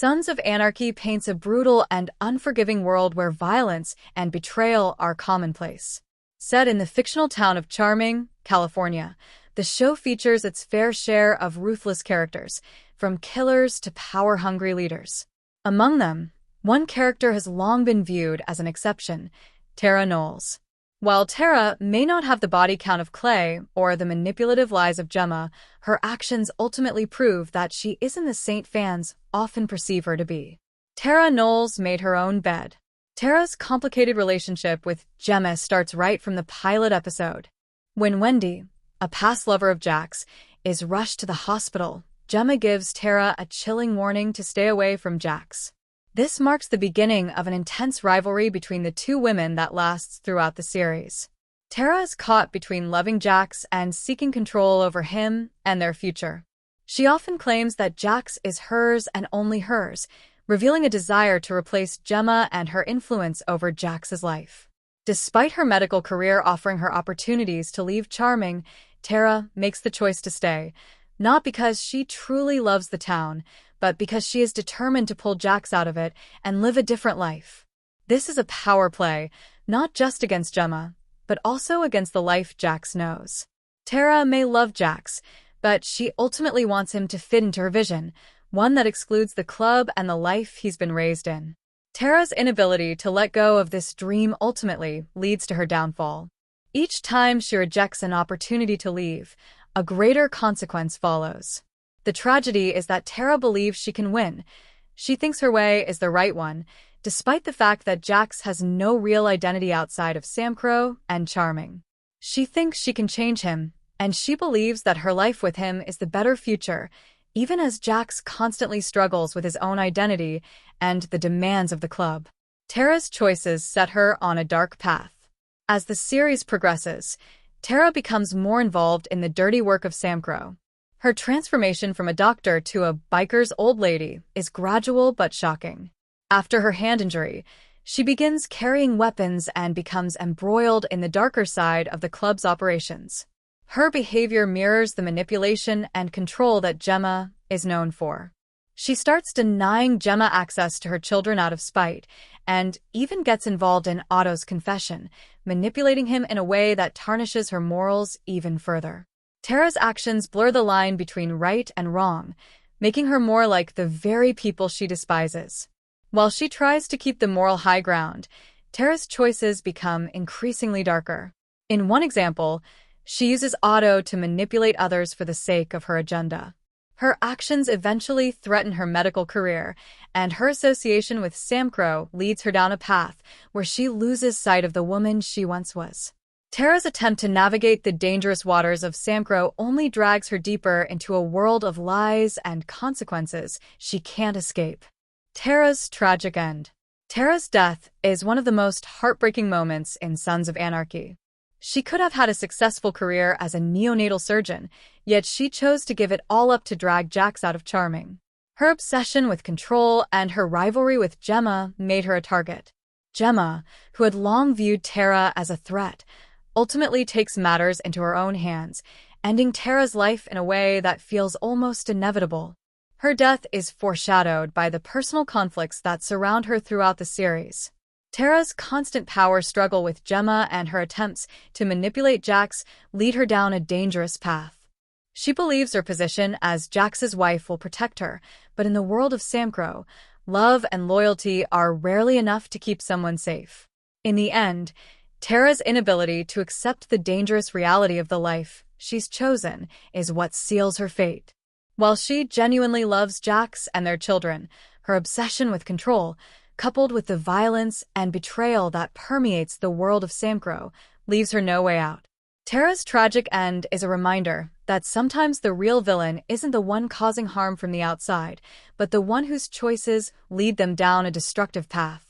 Sons of Anarchy paints a brutal and unforgiving world where violence and betrayal are commonplace. Set in the fictional town of Charming, California, the show features its fair share of ruthless characters, from killers to power-hungry leaders. Among them, one character has long been viewed as an exception, Knowles. While Tara may not have the body count of Clay or the manipulative lies of Gemma, her actions ultimately prove that she isn't the saint fans often perceive her to be. Knowles made her own bed. Tara's complicated relationship with Gemma starts right from the pilot episode. When Wendy, a past lover of Jack's, is rushed to the hospital, Gemma gives Tara a chilling warning to stay away from Jack's. This marks the beginning of an intense rivalry between the two women that lasts throughout the series. Tara is caught between loving Jack's and seeking control over him and their future. She often claims that Jack's is hers and only hers, revealing a desire to replace Gemma and her influence over Jack's life. Despite her medical career offering her opportunities to leave Charming, Tara makes the choice to stay, not because she truly loves the town, but because she is determined to pull Jack's out of it and live a different life. This is a power play, not just against Gemma, but also against the life Jack's knows. Tara may love Jack's, but she ultimately wants him to fit into her vision, one that excludes the club and the life he's been raised in. Tara's inability to let go of this dream ultimately leads to her downfall. Each time she rejects an opportunity to leave, a greater consequence follows. The tragedy is that Tara believes she can win. She thinks her way is the right one, despite the fact that Jack's has no real identity outside of Sam Crow and Charming. She thinks she can change him, and she believes that her life with him is the better future, even as Jack's constantly struggles with his own identity and the demands of the club. Tara's choices set her on a dark path. As the series progresses, Tara becomes more involved in the dirty work of Sam Crow. Her transformation from a doctor to a biker's old lady is gradual but shocking. After her hand injury, she begins carrying weapons and becomes embroiled in the darker side of the club's operations. Her behavior mirrors the manipulation and control that Gemma is known for. She starts denying Gemma access to her children out of spite, and even gets involved in Otto's confession, manipulating him in a way that tarnishes her morals even further. Tara's actions blur the line between right and wrong, making her more like the very people she despises. While she tries to keep the moral high ground, Tara's choices become increasingly darker. In one example, she uses Otto to manipulate others for the sake of her agenda. Her actions eventually threaten her medical career, and her association with Sam Crow leads her down a path where she loses sight of the woman she once was. Tara's attempt to navigate the dangerous waters of Sam Crow only drags her deeper into a world of lies and consequences she can't escape. Tara's tragic end. Tara's death is one of the most heartbreaking moments in Sons of Anarchy. She could have had a successful career as a neonatal surgeon, yet she chose to give it all up to drag Jack's out of Charming. Her obsession with control and her rivalry with Gemma made her a target. Gemma, who had long viewed Tara as a threat, ultimately takes matters into her own hands, ending Tara's life in a way that feels almost inevitable. Her death is foreshadowed by the personal conflicts that surround her throughout the series. Tara's constant power struggle with Gemma and her attempts to manipulate Jack's lead her down a dangerous path. She believes her position as Jack's wife will protect her, but in the world of Sam Crow, love and loyalty are rarely enough to keep someone safe. In the end, Tara's inability to accept the dangerous reality of the life she's chosen is what seals her fate. While she genuinely loves Jack's and their children, her obsession with control, coupled with the violence and betrayal that permeates the world of Sam Crow, leaves her no way out. Tara's tragic end is a reminder that sometimes the real villain isn't the one causing harm from the outside, but the one whose choices lead them down a destructive path.